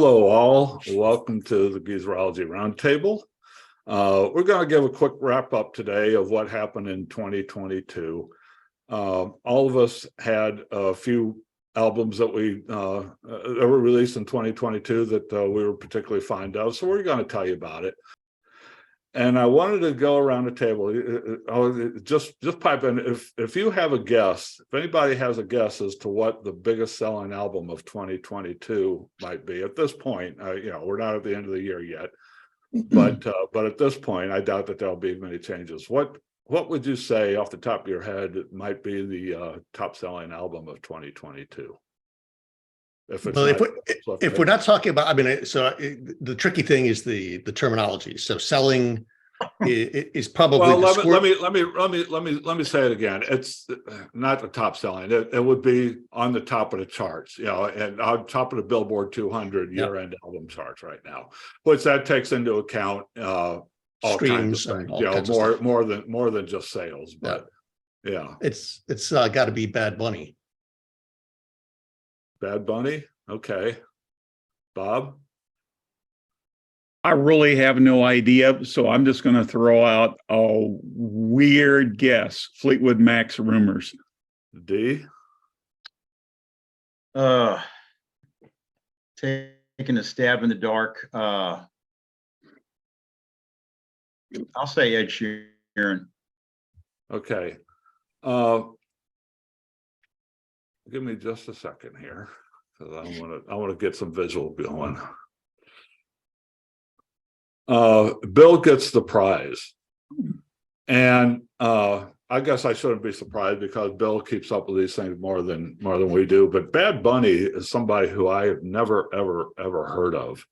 Hello all, welcome to the Geezerology Roundtable. We're going to give a quick wrap up today of what happened in 2022. All of us had a few albums that were released in 2022 that we were particularly fond of, so we're going to tell you about it. And I wanted to go around the table. Just pipe in if you have a guess, if anybody has a guess as to what the biggest selling album of 2022 might be at this point. We're not at the end of the year yet, but at this point, I doubt that there'll be many changes. What would you say off the top of your head might be the top selling album of 2022? If we're not talking about, the tricky thing is the terminology. So selling is probably. Well, let me say it again. It's not the top selling. It would be on the top of the charts, and on top of the Billboard 200 year-end album charts right now, which that takes into account all streams, kinds of things, more than just sales. But yeah, it's got to be Bad Bunny. Bad Bunny, okay. Bob? I really have no idea, so I'm just going to throw out a weird guess. Fleetwood Mac's Rumors. D? Taking a stab in the dark. I'll say Ed Sheeran. Okay. Give me just a second here, because I want to get some visual going. Bill gets the prize, and I guess I shouldn't be surprised because Bill keeps up with these things more than we do. But Bad Bunny is somebody who I have never ever heard of.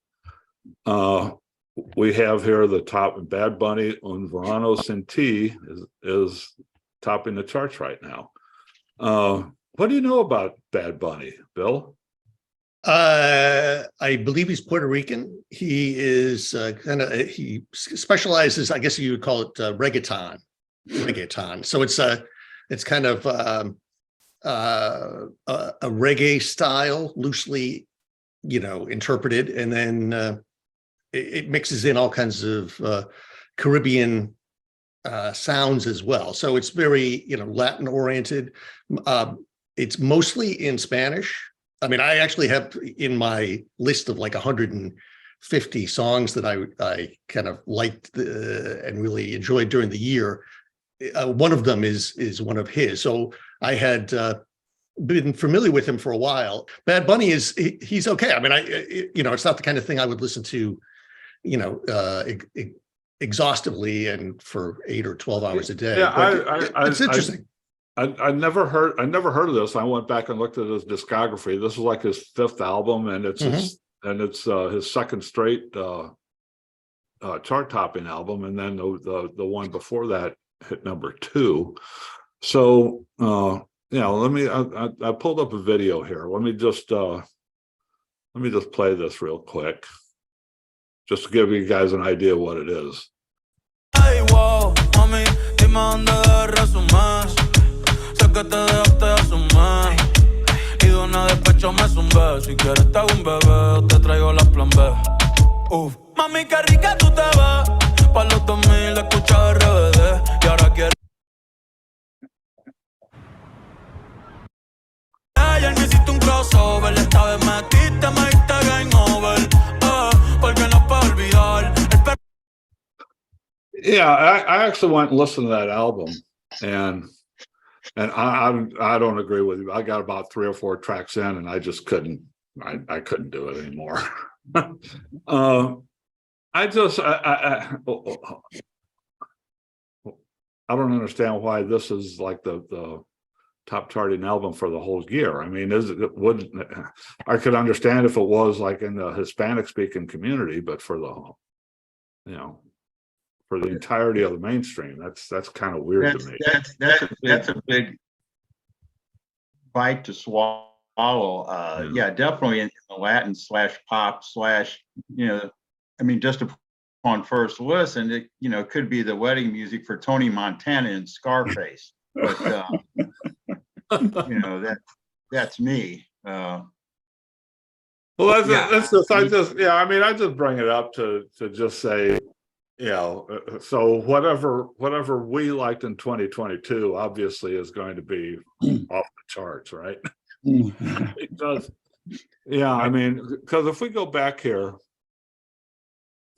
We have here the top. Bad Bunny Un Verano Sin Ti is topping the charts right now. What do you know about Bad Bunny, Bill? I believe he's Puerto Rican. He is he specializes, I guess you would call it reggaeton. So it's kind of a reggae style, loosely, interpreted, and then it mixes in all kinds of Caribbean sounds as well. So it's very, Latin oriented. It's mostly in Spanish. I actually have in my list of like 150 songs that I kind of liked and really enjoyed during the year. One of them is one of his. So I had been familiar with him for a while. Bad Bunny he's okay. It's not the kind of thing I would listen to, exhaustively and for 8 or 12 hours a day. Yeah, it's interesting. I never heard of this. I went back and looked at his discography. This is like his 5th album, and it's his second straight chart topping album, and then the one before that hit number 2. So I pulled up a video here. Let me just play this real quick, just to give you guys an idea what it is. Hey, wow, mami, dime dónde resumes. Sé que te dejaste de asumir. Y de una despecho me zumbé. Si quieres te hago un bebé o te traigo la plan B. Uf, mami, qué rica tú te ves. Pa' los 2000 escucha RBD. Y ahora quiero. Ayer me hiciste un crossover. Esta vez me diste game over. Porque no puedo olvidar. Yeah, I actually went and listened to that album, and I don't agree with you. I got about 3 or 4 tracks in, and I just couldn't. I couldn't do it anymore. I don't understand why this is like the top charting album for the whole year. I could understand if it was like in the Hispanic speaking community, but for for the entirety of the mainstream, that's kind of weird to me. That's a big bite to swallow. Yeah, definitely in the Latin /pop / just upon first listen, it could be the wedding music for Tony Montana and Scarface, but that's me. Well, Yeah. that's just, I mean, I just bring it up to just say, so whatever we liked in 2022 obviously is going to be off the charts, right? Because, I mean, because if we go back here,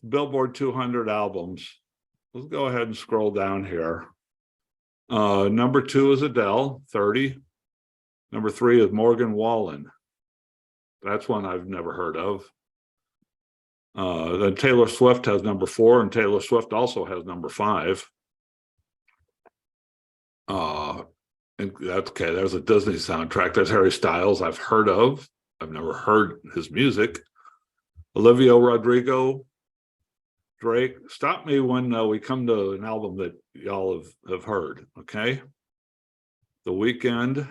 Billboard 200 albums, let's go ahead and scroll down here. Number 2 is Adele, 30. Number 3 is Morgan Wallen. That's one I've never heard of. Then Taylor Swift has number 4, and Taylor Swift also has number 5. And that's okay. There's a Disney soundtrack. There's Harry Styles, I've heard of. I've never heard his music. Olivia Rodrigo, Drake. Stop me when we come to an album that y'all have heard. Okay. The Weeknd.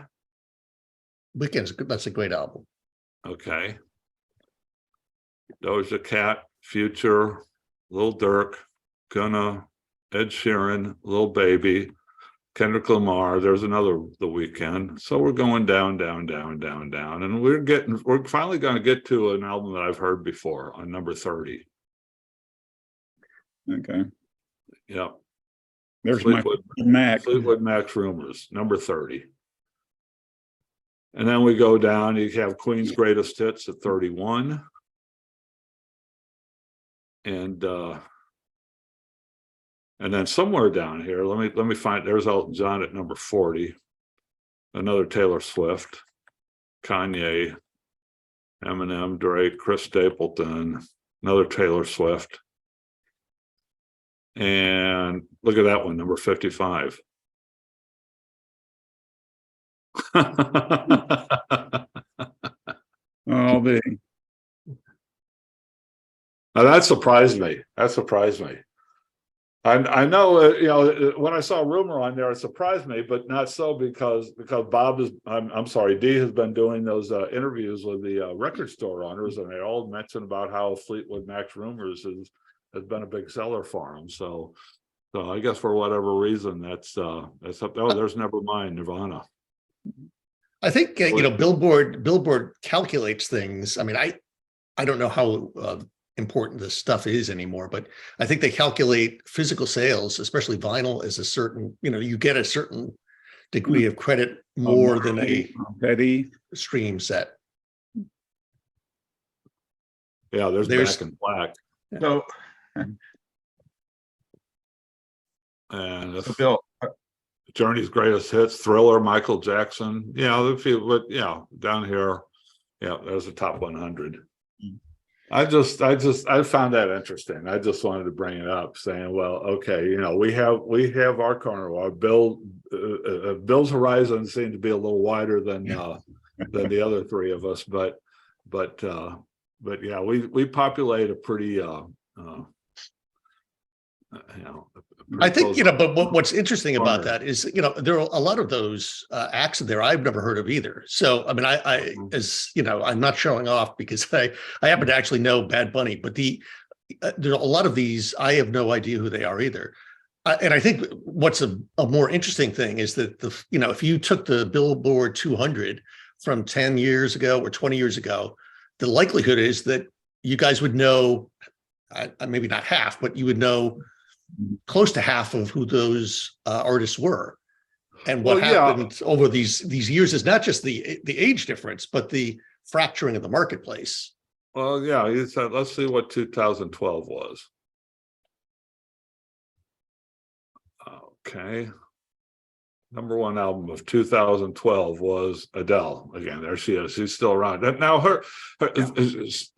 Weekend's that's a great album. Okay. Doja Cat, Future, Lil Durk, Gunna, Ed Sheeran, Lil Baby, Kendrick Lamar. There's another The Weeknd. So we're going down, down, down, down, down, and we're finally going to get to an album that I've heard before on number 30. Okay. Yep. There's my Mac. Fleetwood Mac's Rumors, number 30. And then we go down. You have Queen's Greatest Hits at 31. And then somewhere down here, let me find, there's Elton John at number 40, another Taylor Swift, Kanye, Eminem, Drake, Chris Stapleton, another Taylor Swift. And look at that one, number 55. Oh, Now that surprised me. I know, when I saw Rumor on there, it surprised me, but not so because Bob is, I'm sorry, Dee has been doing those interviews with the record store owners, and they all mention about how Fleetwood Mac's Rumors has been a big seller for them. So I guess for whatever reason, that's up. Oh, there's Nevermind, Nirvana. I think Billboard calculates things. I mean, I don't know how important this stuff is anymore, but I think they calculate physical sales, especially vinyl, as a certain, you get a certain degree of credit more than a stream set. Yeah, there's Back in Black. So, And so Bill, Journey's Greatest Hits, Thriller, Michael Jackson. Yeah, down here, there's the top 100. I found that interesting. I just wanted to bring it up, saying, well, okay, we have our corner. Our Bill's horizon seemed to be a little wider than the other three of us, but yeah, we populate a pretty I think, but what's interesting about that is, there are a lot of those acts there I've never heard of either. So, I mean, I'm not showing off because I happen to actually know Bad Bunny, but there are a lot of these, I have no idea who they are either. And I think what's a more interesting thing is that if you took the Billboard 200 from 10 years ago or 20 years ago, the likelihood is that you guys would know, maybe not half, but you would know close to half of who those artists were. And what happened over these years is not just the age difference, but the fracturing of the marketplace. Well, yeah, you said, let's see what 2012 was. Okay. Number 1 album of 2012 was Adele. Again, there she is. She's still around. Now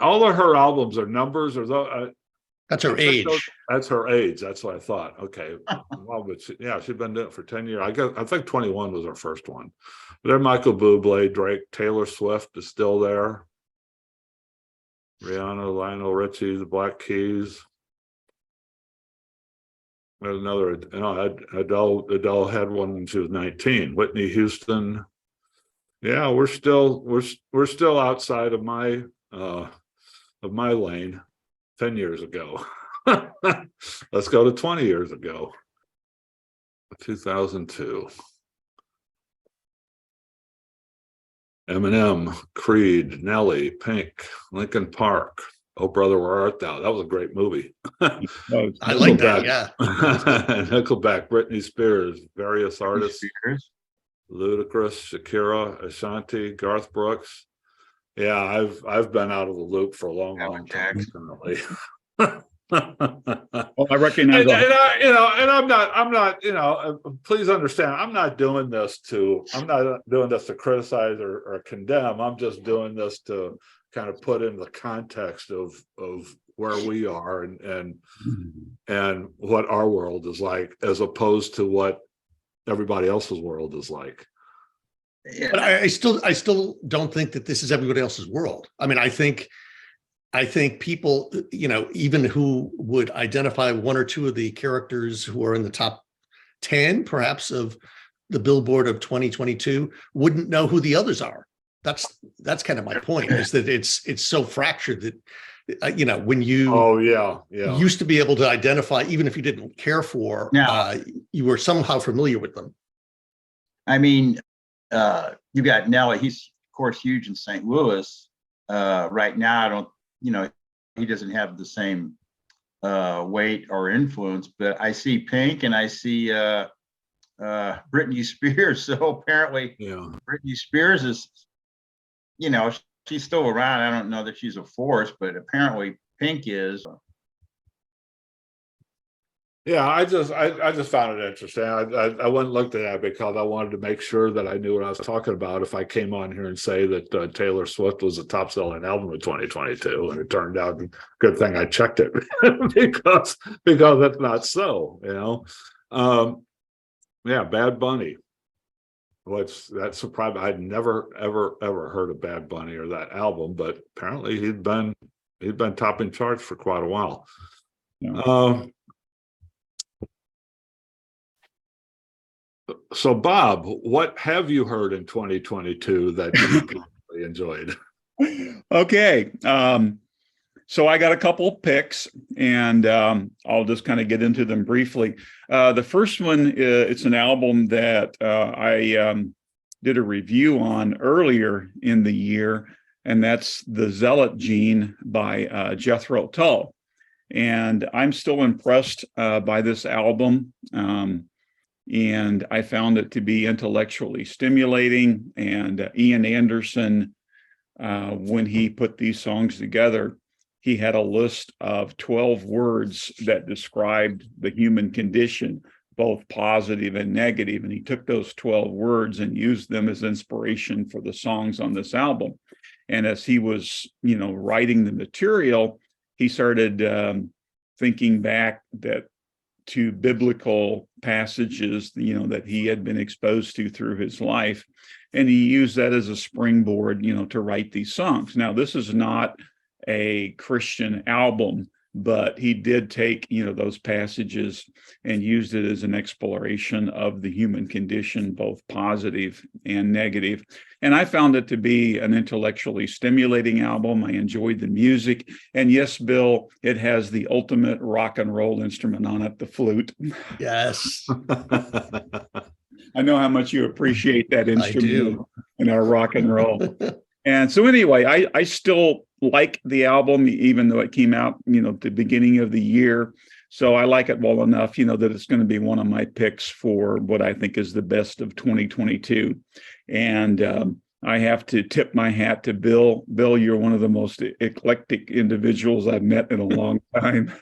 all of her albums are numbers, or that's her age. That's her age. That's what I thought. Okay. Well, but she's been doing it for 10 years. I think 21 was her first one. But then Michael Bublé, Drake, Taylor Swift is still there. Rihanna, Lionel Richie, the Black Keys. There's another, Adele had one when she was 19. Whitney Houston. Yeah, we're still outside of my lane 10 years ago. Let's go to 20 years ago. 2002. Eminem, Creed, Nelly, Pink, Linkin Park, Oh Brother, Where Art Thou? That was a great movie. I like that. Yeah. Nickelback, Britney Spears, various artists, Spears. Ludacris, Shakira, Ashanti, Garth Brooks. Yeah, I've been out of the loop for a long time. Apparently. Well, I recognize. And I'm not, please understand, I'm not doing this to criticize or condemn. I'm just doing this to kind of put in the context of where we are and what our world is like, as opposed to what everybody else's world is like. But I still don't think that this is everybody else's world. I mean, I think people, even who would identify one or two of the characters who are in the top 10, perhaps, of the Billboard of 2022, wouldn't know who the others are. That's kind of my point, is that it's so fractured that, when you used to be able to identify, even if you didn't care for, you were somehow familiar with them. I mean, you got Nelly. He's of course huge in St. Louis. Right now, he doesn't have the same weight or influence, but I see Pink and I see Britney Spears. So apparently, Britney Spears is, she's still around. I don't know that she's a force, but apparently Pink is. Yeah, I just found it interesting. I went and looked at that because I wanted to make sure that I knew what I was talking about if I came on here and say that Taylor Swift was the top selling album of 2022, and it turned out, good thing I checked it because that's not so. Bad Bunny. That surprised me. I'd never ever heard of Bad Bunny or that album, but apparently he'd been topping charts for quite a while. Yeah. So, Bob, what have you heard in 2022 that you really enjoyed? Okay. So I got a couple picks, and I'll just kind of get into them briefly. The first one, it's an album that I did a review on earlier in the year, and that's The Zealot Gene by Jethro Tull. And I'm still impressed by this album. And I found it to be intellectually stimulating. And Ian Anderson, when he put these songs together, he had a list of 12 words that described the human condition, both positive and negative. And he took those 12 words and used them as inspiration for the songs on this album. And as he was, writing the material, he started thinking back to biblical passages, that he had been exposed to through his life. And he used that as a springboard, to write these songs. Now, this is not a Christian album, but he did take, those passages and used it as an exploration of the human condition, both positive and negative. And I found it to be an intellectually stimulating album. I enjoyed the music. And yes, Bill, it has the ultimate rock and roll instrument on it, the flute. Yes. I know how much you appreciate that instrument in our rock and roll. And so anyway, I still like the album, even though it came out, at the beginning of the year. So I like it well enough, that it's going to be one of my picks for what I think is the best of 2022. And I have to tip my hat to Bill. Bill, you're one of the most eclectic individuals I've met in a long time.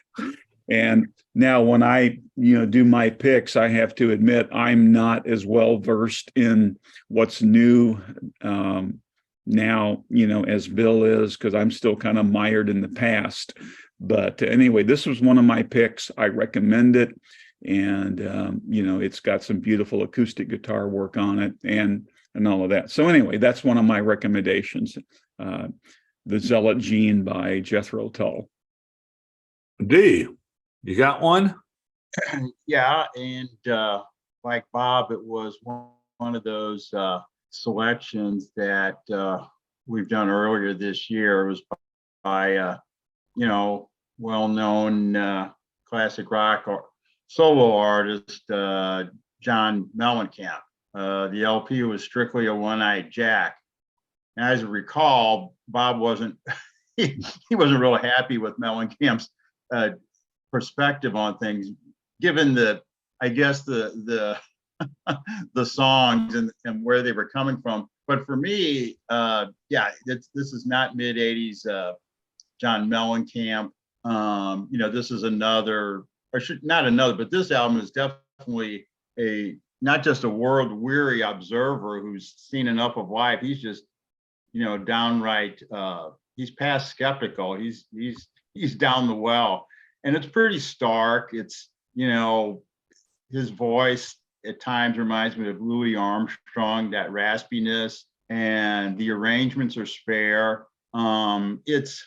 And now when I, do my picks, I have to admit I'm not as well versed in what's new now, as Bill is, because I'm still kind of mired in the past. But anyway, this was one of my picks. I recommend it. And, it's got some beautiful acoustic guitar work on it and all of that. So anyway, that's one of my recommendations, The Zealot Gene by Jethro Tull. D, you got one? Yeah. And like Bob, it was one of those selections that we've done earlier this year. It was by well-known classic rock or solo artist John Mellencamp. The LP was strictly a One-Eyed Jack, And as I recall, Bob wasn't he wasn't real happy with Mellencamp's perspective on things, given the, I guess, the songs and where they were coming from. But for me, yeah, this is not mid 80s John Mellencamp. This is another, or not another, but this album is definitely not just a world weary observer who's seen enough of life. He's just, downright, he's past skeptical. He's down the well, and it's pretty stark. It's, his voice at times reminds me of Louis Armstrong, that raspiness, and the arrangements are spare. It's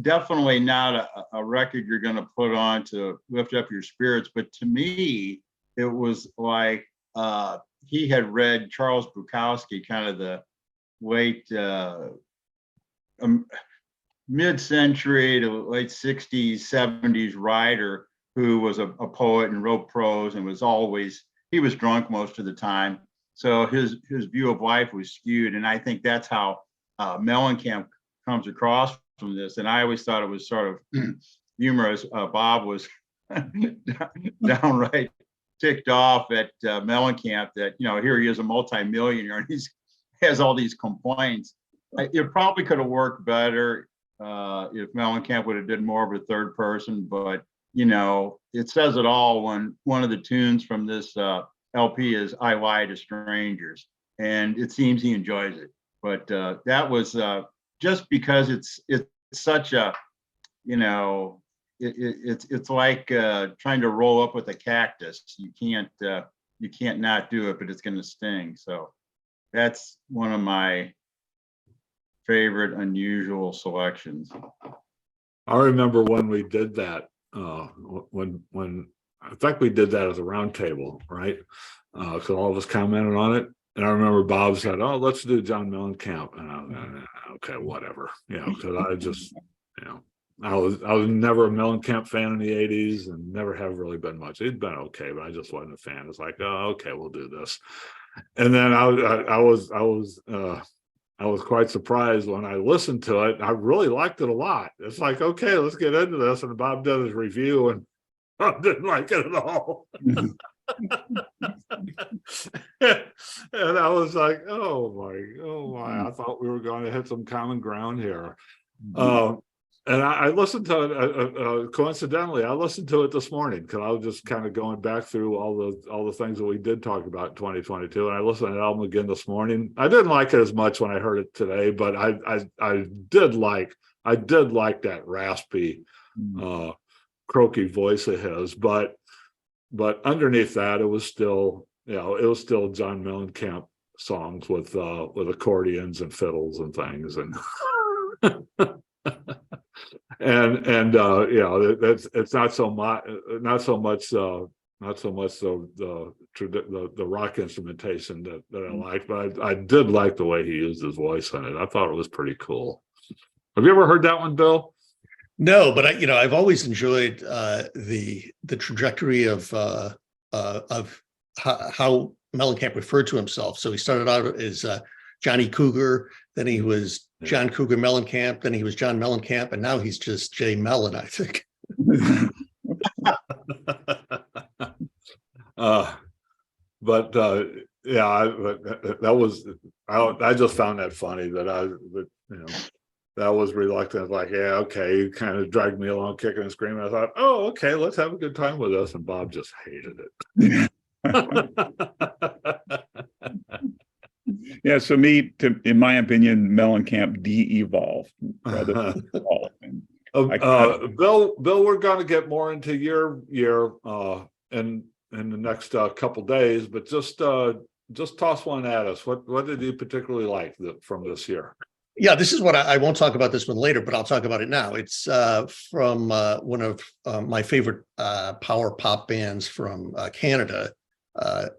definitely not a record you're going to put on to lift up your spirits. But to me, it was like he had read Charles Bukowski, kind of the late mid-century to late 60s, 70s writer who was a poet and wrote prose and he was drunk most of the time. So his view of life was skewed. And I think that's how Mellencamp comes across from this. And I always thought it was sort of humorous. Bob was downright ticked off at Mellencamp that, here he is, a multimillionaire, and he has all these complaints. It probably could have worked better if Mellencamp would have did more of a third person, but it says it all when one of the tunes from this LP is "I Lie to Strangers," and it seems he enjoys it. But that was just because it's such a, it's like trying to roll up with a cactus. You can't not do it, but it's going to sting. So that's one of my favorite unusual selections. I remember when we did that. When I think we did that as a roundtable, right? So all of us commented on it, and I remember Bob said, "Oh, let's do John Mellencamp," and I was, okay, whatever, because I just, I was never a Mellencamp fan in the '80s, and never have really been much. He'd been okay, but I just wasn't a fan. It's like, oh, okay, we'll do this, and then I was quite surprised when I listened to it. I really liked it a lot. It's like, okay, let's get into this. And Bob did his review, and I didn't like it at all. And I was like, oh my! I thought we were going to hit some common ground here. And I listened to it. Coincidentally, I listened to it this morning because I was just kind of going back through all the things that we did talk about in 2022. And I listened to the album again this morning. I didn't like it as much when I heard it today, but I did like that raspy, croaky voice of his. But underneath that, it was still John Mellencamp songs with accordions and fiddles and things and. It's not so much the rock instrumentation that I like, but I did like the way he used his voice in it. I thought it was pretty cool. Have you ever heard that one, Bill? No, but I've always enjoyed the trajectory of how Mellencamp referred to himself. So he started out as Johnny Cougar, then he was John Cougar Mellencamp, then he was John Mellencamp, and now he's just Jay Mellon, I think. I just found that funny that was reluctant, like, yeah, okay, you kind of dragged me along kicking and screaming. I thought, oh, okay, let's have a good time with us, and Bob just hated it. Yeah, so in my opinion, Mellencamp de-evolved rather than evolve. Bill, we're going to get more into your year in the next couple days, but just toss one at us. What did you particularly like from this year? Yeah, this is what I won't talk about this one later, but I'll talk about it now. It's from one of my favorite power pop bands from Canada.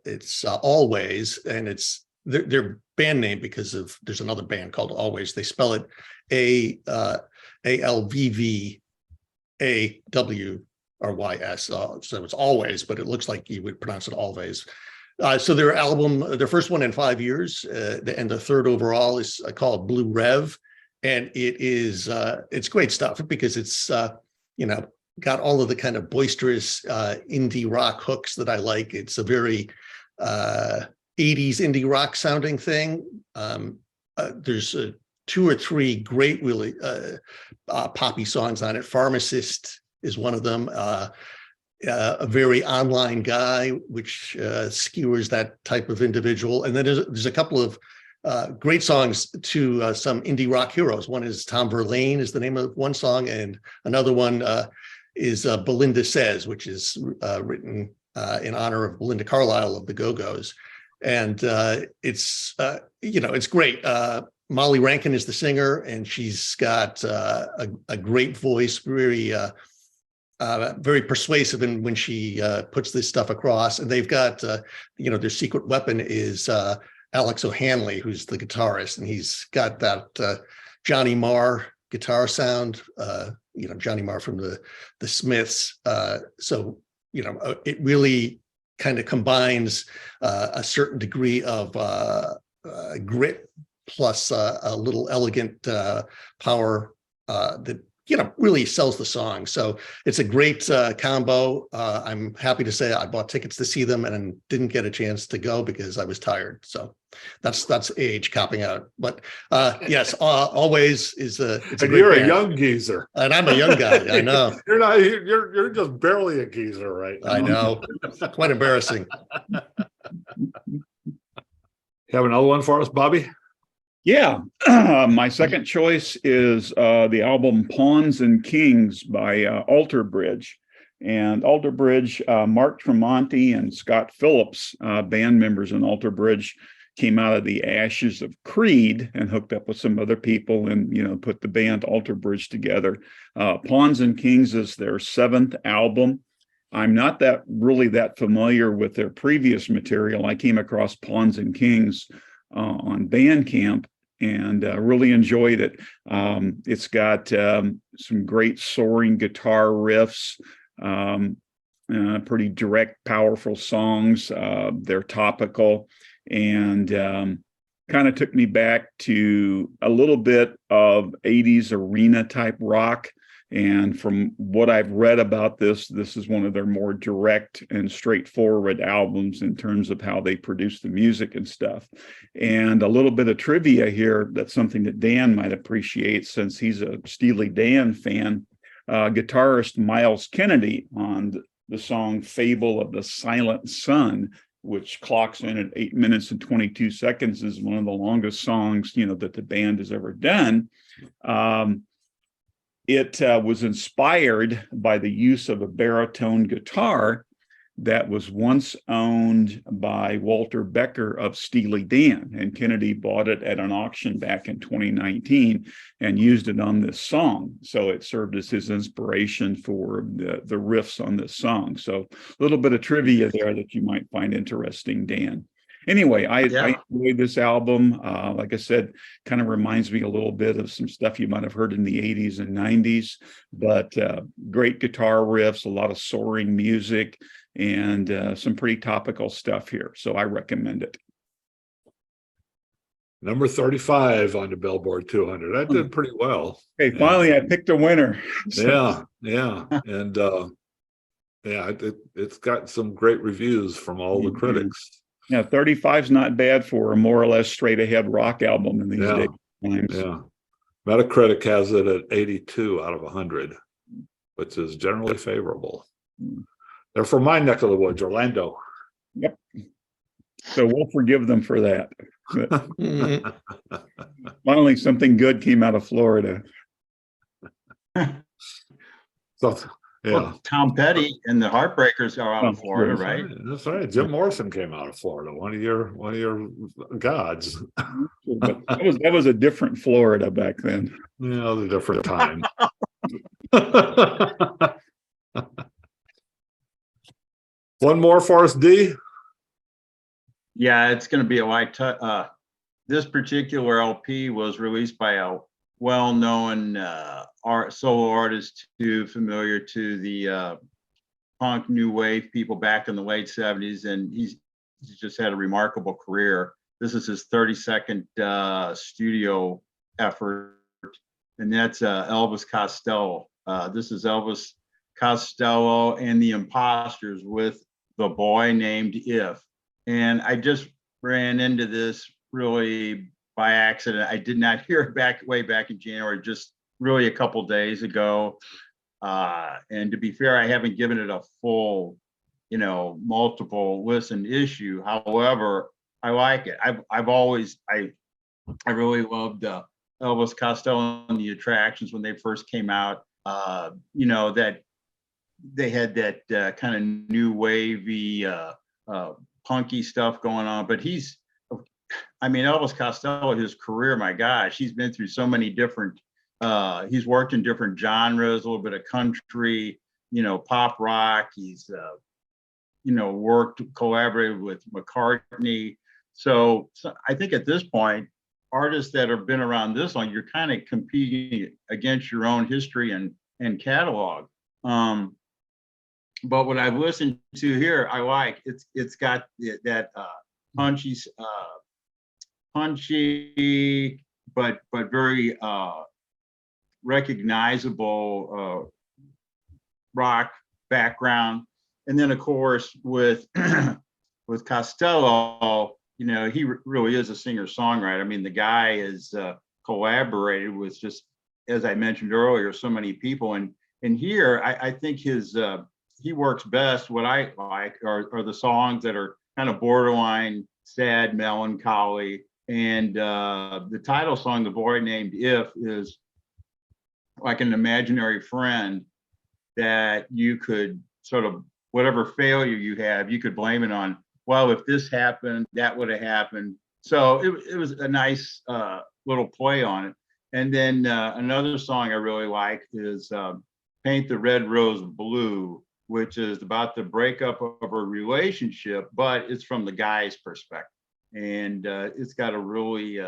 It's Always, and it's their band name because there's another band called Always. They spell it ALVVAWRYS. So it's Always, but it looks like you would pronounce it Always. So their first one in 5 years, and the third overall is called Blue Rev, and it's great stuff because it's got all of the kind of boisterous indie rock hooks that I like. It's a very 80s indie rock sounding thing. There's 2 or 3 great, really poppy songs on it. Pharmacist is one of them. A very online guy, which skewers that type of individual. And then there's a couple of great songs to some indie rock heroes. One is Tom Verlaine is the name of one song, and another one is Belinda Says, which is written in honor of Belinda Carlisle of the Go-Go's. And it's great. Molly Rankin is the singer, and she's got a great voice, very persuasive when she puts this stuff across. And they've got, their secret weapon is Alex O'Hanley, who's the guitarist, and he's got that Johnny Marr guitar sound, Johnny Marr from the Smiths. So it really kind of combines a certain degree of grit plus a little elegant power that really sells the song. So it's a great combo. I'm happy to say I bought tickets to see them and didn't get a chance to go because I was tired. So that's age copping out. But yes, always is it's a great you're band. a young geezer, and I'm a young guy. I know. You're not. You're just barely a geezer right now. I know. Quite embarrassing. You have another one for us, Bobby? Yeah, my second choice is the album Pawns and Kings by Alter Bridge. And Alter Bridge, Mark Tremonti and Scott Phillips, band members in Alter Bridge, came out of the ashes of Creed and hooked up with some other people and, put the band Alter Bridge together. Pawns and Kings is their 7th album. I'm not really that familiar with their previous material. I came across Pawns and Kings on Bandcamp and really enjoyed it. It's got some great soaring guitar riffs, pretty direct, powerful songs. They're topical and kind of took me back to a little bit of 80s arena type rock. And from what I've read about this is one of their more direct and straightforward albums in terms of how they produce the music and stuff. And a little bit of trivia here, that's something that Dan might appreciate since he's a Steely Dan fan. Guitarist Miles Kennedy on the song Fable of the Silent Sun, which clocks in at 8 minutes and 22 seconds, is one of the longest songs, that the band has ever done. It was inspired by the use of a baritone guitar that was once owned by Walter Becker of Steely Dan, and Kennedy bought it at an auction back in 2019 and used it on this song. So it served as his inspiration for the riffs on this song. So a little bit of trivia there that you might find interesting, Dan. Anyway, I enjoyed this album. Like I said, kind of reminds me a little bit of some stuff you might have heard in the 80s and 90s, but great guitar riffs, a lot of soaring music, and some pretty topical stuff here. So I recommend it. Number 35 on the Billboard 200. That did pretty well. Okay, finally I picked a winner. Yeah. And it's got some great reviews from all the critics. Yeah, 35 is not bad for a more or less straight ahead rock album in these days. Yeah. Metacritic has it at 82 out of 100, which is generally favorable. They're from my neck of the woods, Orlando. Yep. So we'll forgive them for that. Finally, something good came out of Florida. So, yeah. Well, Tom Petty and the Heartbreakers are out of Florida, right? That's right. Jim Morrison came out of Florida, one of your gods. But that was a different Florida back then. Yeah, a different time. One more for us, D. Yeah, it's going to be a light touch. This particular LP was released by a well-known solo artist too familiar to the punk new wave people back in the late 70s, and he's he's just had a remarkable career. This is his 32nd studio effort, and that's Elvis Costello. This is Elvis Costello and the Imposters with The Boy Named If. And I just ran into this really by accident. I did not hear it way back in January, just really a couple days ago. And to be fair, I haven't given it a full, multiple listen issue. However, I like it. I really loved Elvis Costello and the Attractions when they first came out. That they had that kind of new wavy, punky stuff going on. But Elvis Costello, his career, my gosh, he's been through so many different. He's worked in different genres, a little bit of country, pop rock. He's collaborated with McCartney. So I think at this point, artists that have been around this long, you're kind of competing against your own history and catalog. But what I've listened to here, I like. It's got that punchy, but very recognizable rock background. And then of course with Costello, he really is a singer-songwriter. The guy is collaborated with, just as I mentioned earlier, so many people. And here, I think he works best. What I like are the songs that are kind of borderline sad, melancholy. And the title song, The Boy Named If, is like an imaginary friend that you could sort of, whatever failure you have, you could blame it on. Well, if this happened, that would have happened. So it was a nice little play on it. And then another song I really like is Paint the Red Rose Blue, which is about the breakup of a relationship, but it's from the guy's perspective. And it's got a really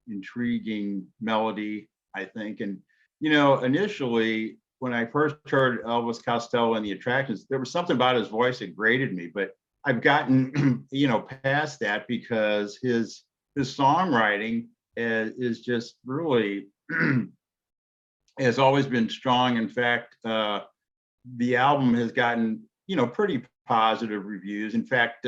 intriguing melody, I think. And, initially, when I first heard Elvis Costello and the Attractions, there was something about his voice that grated me, but I've gotten, past that, because his songwriting is just really has always been strong. In fact, the album has gotten, pretty positive reviews. In fact,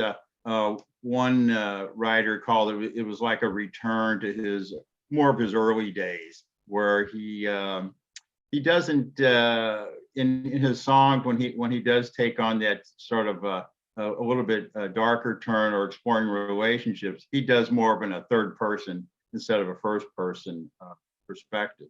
one writer called it was like a return to more of his early days, where he doesn't in his songs, when he does take on that sort of a little bit darker turn or exploring relationships, he does more of a third person instead of a first person perspective.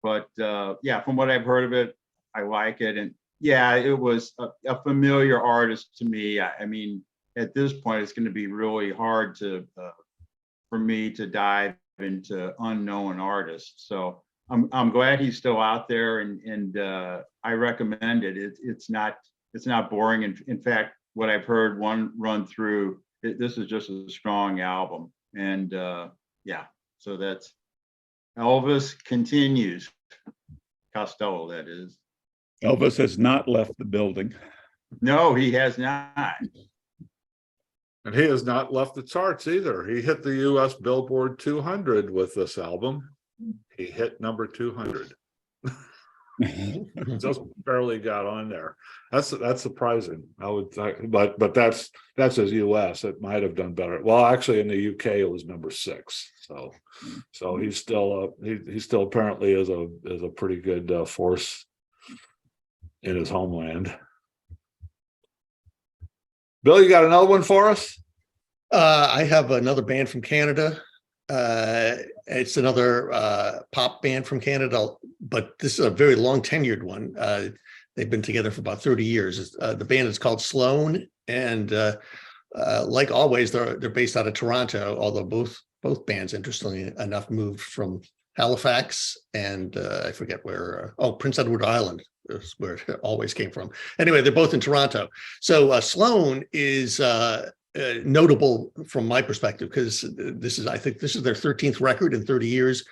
But from what I've heard of it, I like it. And it was a familiar artist to me. At this point, it's going to be really hard for me to dive into unknown artists. So I'm glad he's still out there, and I recommend it. It's not boring. In fact, what I've heard one run through, this is just a strong album. And so that's Elvis Continues. Costello, that is. Elvis has not left the building. No, he has not. And he has not left the charts either. He hit the US Billboard 200 with this album. He hit number 200. Just barely got on there. That's surprising. I would think, but that's as US. It might have done better. Well, actually, in the UK, it was number 6. So he's still he still apparently is a pretty good force in his homeland. Bill, you got another one for us? I have another band from Canada. It's another pop band from Canada, but this is a very long tenured one. They've been together for about 30 years. The band is called Sloan, and like always, they're based out of Toronto, although both bands, interestingly enough, moved from Halifax and I forget where, Prince Edward Island is where it always came from. Anyway, they're both in Toronto. So Sloan is notable from my perspective, because I think this is their 13th record in 30 years.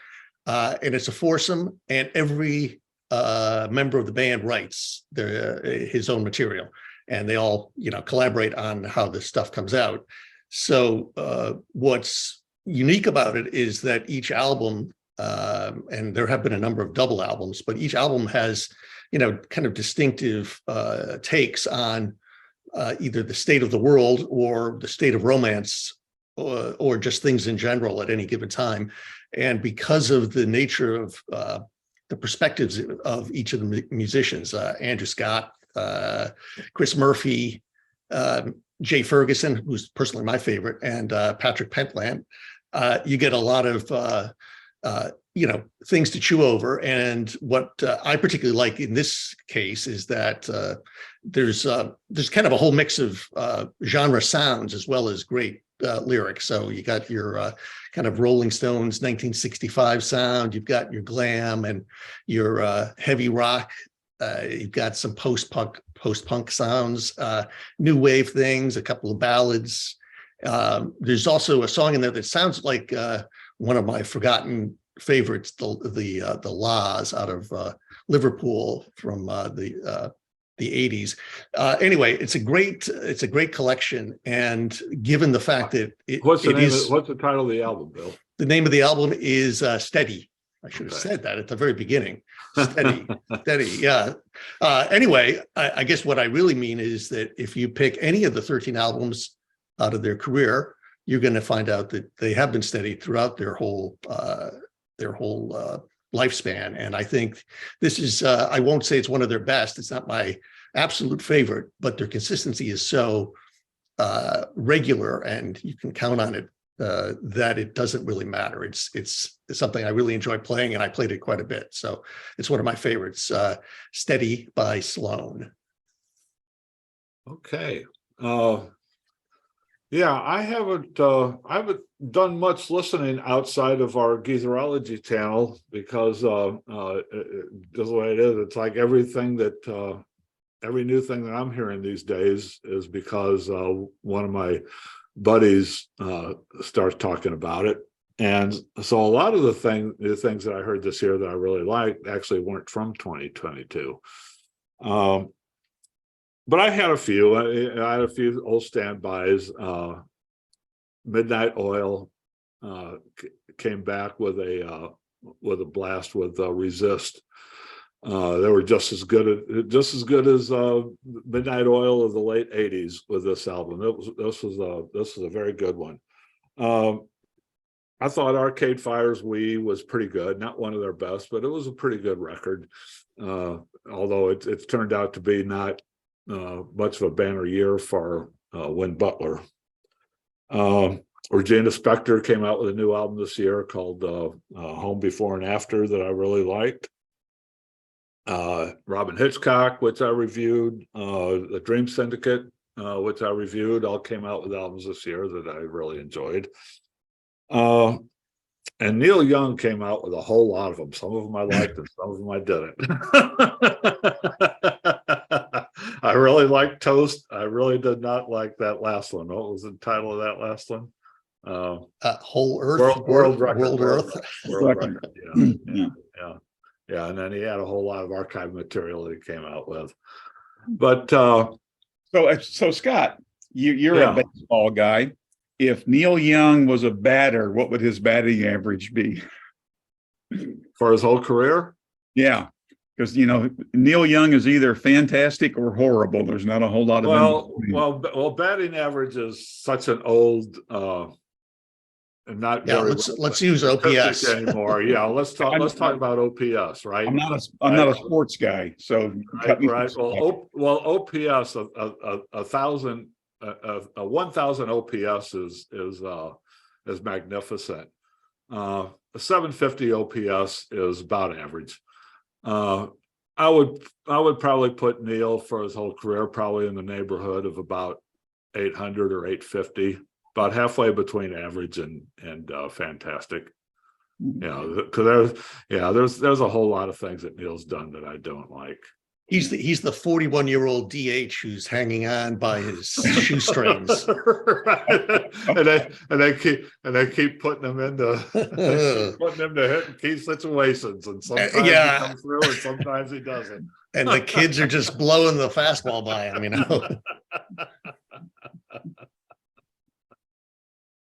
And it's a foursome, and every member of the band writes his own material. and they all, collaborate on how this stuff comes out. So what's unique about it is that each album, and there have been a number of double albums, but each album has, kind of distinctive takes on either the state of the world or the state of romance, or just things in general at any given time. And because of the nature of the perspectives of each of the musicians, Andrew Scott, Chris Murphy, Jay Ferguson, who's personally my favorite, and Patrick Pentland, you get a lot of things to chew over. And what I particularly like in this case is that there's kind of a whole mix of genre sounds as well as great lyrics. So you got your kind of Rolling Stones 1965 sound, you've got your glam and your heavy rock, you've got some post-punk sounds, new wave things, a couple of ballads. There's also a song in there that sounds like one of my forgotten favorites, the La's out of Liverpool from the 80s. Anyway, it's a great collection, and given the fact that what's the title of the album, Bill? The name of the album is Steady. I should have said that at the very beginning. Steady, steady, yeah. Anyway, I guess what I really mean is that if you pick any of the 13 albums out of their career, you're going to find out that they have been steady throughout their whole lifespan. And I think this is, I won't say it's one of their best. It's not my absolute favorite, but their consistency is so regular, and you can count on it, that it doesn't really matter. It's something I really enjoy playing, and I played it quite a bit. So it's one of my favorites, Steady by Sloan. Okay. Yeah, I haven't done much listening outside of our Geezerology channel, because just the way it is, it's like everything that every new thing that I'm hearing these days is because one of my buddies starts talking about it. And so a lot of the things that I heard this year that I really liked actually weren't from 2022. But I had a few. I had a few old standbys. Midnight Oil came back with a blast with Resist. They were just as good as Midnight Oil of the late '80s with this album. This was a very good one. I thought Arcade Fire's We was pretty good. Not one of their best, but it was a pretty good record. Although it's turned out to be not much of a banner year for Win Butler. Regina Spektor came out with a new album this year called Home Before and After that I really liked. Robin Hitchcock, which I reviewed, the Dream Syndicate, which I reviewed, all came out with albums this year that I really enjoyed. And Neil Young came out with a whole lot of them. Some of them I liked and some of them I didn't. I really liked Toast. I really did not like that last one. What was the title of that last one? Whole Earth, World Record. World Record. Yeah. And then he had a whole lot of archive material that he came out with. But so Scott, you're a baseball guy. If Neil Young was a batter, what would his batting average be for his whole career? Yeah, because Neil Young is either fantastic or horrible. There's not a whole lot of well, batting average is such an old and not very let's use OPS anymore. Yeah, let's talk about OPS, right? I'm not a sports guy, so right. Well, OPS a 1,000 OPS is magnificent. A 750 OPS is about average. I would probably put Neil for his whole career probably in the neighborhood of about 800 or 850, about halfway between average and fantastic. Because there's a whole lot of things that Neil's done that I don't like. He's the 41-year-old DH who's hanging on by his shoestrings. Right. and they keep putting him into hit in key situations, and sometimes he comes through and sometimes he doesn't. and the kids are just blowing the fastball by him, you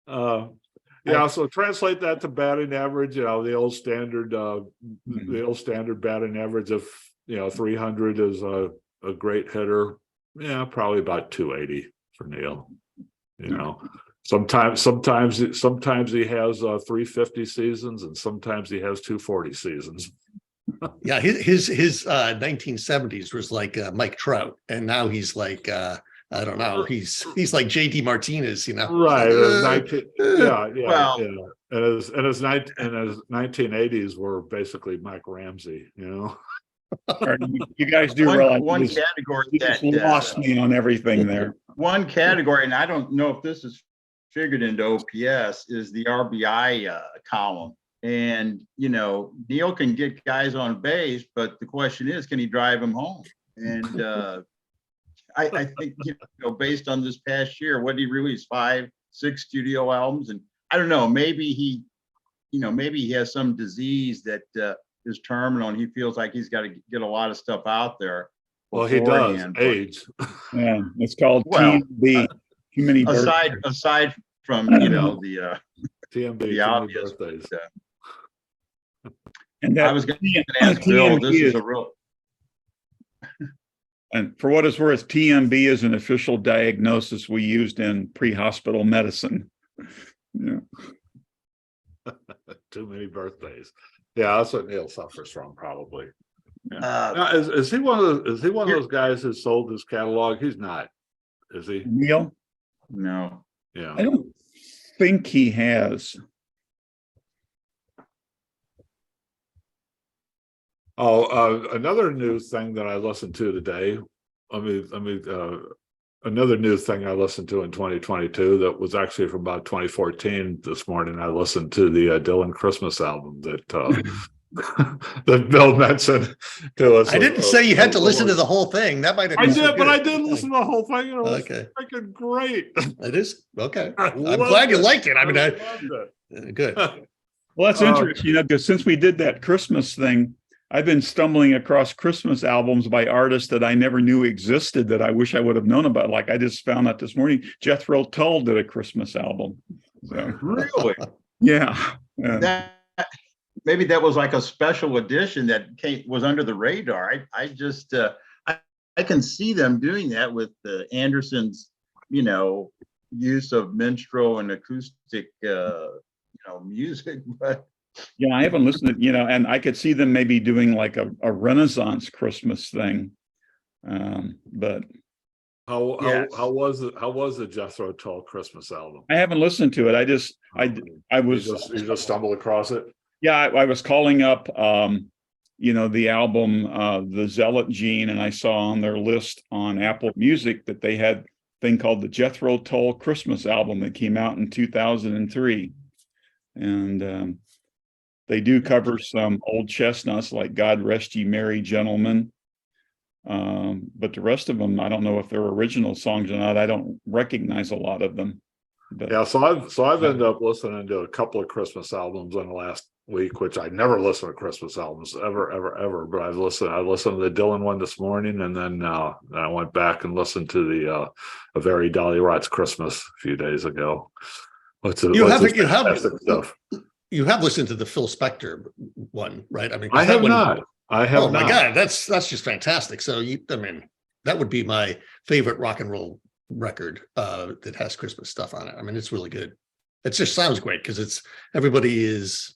know. Yeah, so translate that to batting average, you know, the old standard batting average of, you know, 300 is a great hitter. Yeah, probably about 280 for Neil. You know, sometimes he has 350 seasons, and sometimes he has 240 seasons. Yeah, his 1970s was like Mike Trout, and now he's like I don't know, he's like JD Martinez, you know. Right. Like, yeah. Well- And his 1980s were basically Mike Ramsey, you know. You guys do realize One you category just that lost me on everything there. one category, and I don't know if this is figured into OPS, is the RBI column. And, you know, Neil can get guys on base, but the question is, can he drive them home? And I think, you know, based on this past year, what did he release, 5, 6 studio albums? And I don't know, maybe he has some disease that is terminal, and he feels like he's got to get a lot of stuff out there. Well, he does. beforehand. But Age. Yeah, it's called Well, TMB. Too many aside from, you know, the TMB, the too many obvious. birthdays. and that I was going to ask Bill, this is a real. And for what it's worth, TMB is an official diagnosis we used in pre-hospital medicine. Yeah. Too many birthdays. Yeah, that's what Neil suffers from, probably. Yeah. Uh, Now, is he one of those guys who sold his catalog? He's not, is he? Neil, No. Yeah. I don't think he has. Oh, another new thing that I listened to today. Another new thing I listened to in 2022 that was actually from about 2014. This morning, I listened to the Dylan Christmas album that that Bill mentioned to us. I didn't say you had to listen to the whole thing. That might have I been did, but I good. did listen to the whole thing. And it was Okay. freaking great. It is okay. I I'm loved glad you it. liked it. I mean, loved it. good. Well, that's interesting, you know, because since we did that Christmas thing, I've been stumbling across Christmas albums by artists that I never knew existed that I wish I would have known about. Like I just found out this morning, Jethro Tull did a Christmas album. So, Really? yeah. Maybe that was like a special edition that was under the radar. I just I can see them doing that with Anderson's, you know, use of minstrel and acoustic music, but Yeah, I haven't listened to, you know, and I could see them maybe doing like a Renaissance Christmas thing. But Yes. How was it? How was the Jethro Tull Christmas album? I haven't listened to it. I was You just stumbled across it. Yeah, I was calling up, you know, the album, The Zealot Gene, and I saw on their list on Apple Music that they had a thing called the Jethro Tull Christmas album that came out in 2003. And they do cover some old chestnuts like God Rest Ye Merry Gentlemen. But the rest of them, I don't know if they're original songs or not. I don't recognize a lot of them. But, Yeah, so I've ended up listening to a couple of Christmas albums in the last week, which I never listen to Christmas albums ever. But I listened to the Dylan one this morning, and then I went back and listened to the A Very Dolly Rots Christmas a few days ago. You have listened to the Phil Spector one, right? I mean, I have not. Oh my God, that's just fantastic. So I mean, that would be my favorite rock and roll record that has Christmas stuff on it. I mean, it's really good. It just sounds great because everybody is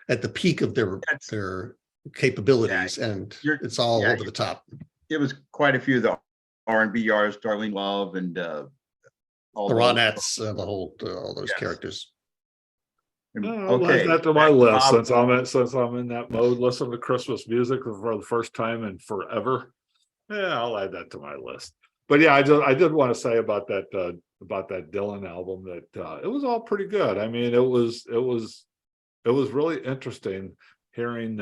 at the peak of their capabilities, and it's all over the top. It was quite a few of the R&B artists, Darlene Love and all the Ronettes, all those characters. I'll add that to my list since I'm in that mode. Listen to Christmas music for the first time in forever. Yeah, I'll add that to my list. But yeah, I did want to say about that Dylan album that it was all pretty good. I mean, it was really interesting hearing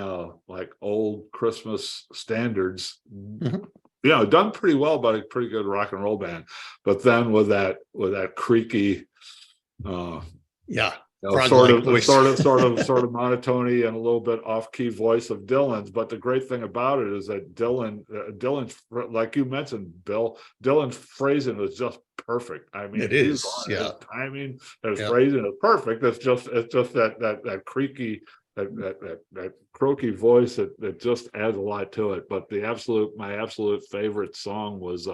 like old Christmas standards, you know, done pretty well by a pretty good rock and roll band. But then with that creaky, frog-like voice. sort of monotony and a little bit off-key voice of Dylan's. But the great thing about it is that Dylan's, like you mentioned, Bill, Dylan's phrasing is just perfect. I mean, It is, his timing, his Yeah. phrasing is perfect. It's just that creaky, that croaky voice that just adds a lot to it. But my absolute favorite song was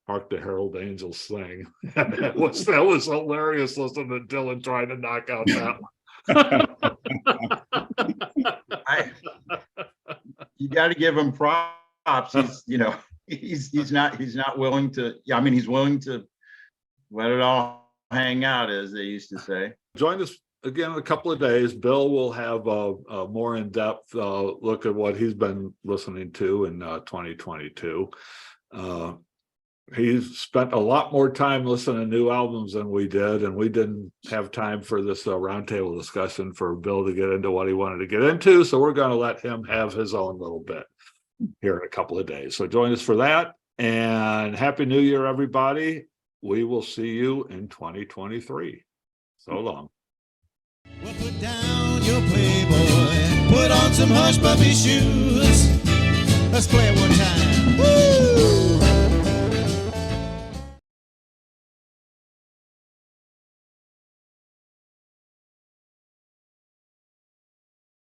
Hark the Herald Angels Sing. that was hilarious listening to Dylan trying to knock out that one. You got to give him props. He's not willing to. Yeah, I mean, he's willing to let it all hang out, as they used to say. Join us again in a couple of days. Bill will have a more in-depth look at what he's been listening to in 2022. He's spent a lot more time listening to new albums than we did, and we didn't have time for this roundtable discussion for Bill to get into what he wanted to get into. So we're going to let him have his own little bit here in a couple of days. So join us for that, and Happy New Year, everybody. We will see you in 2023. So long. Well, put down your Playboy, put on some hush puppy shoes.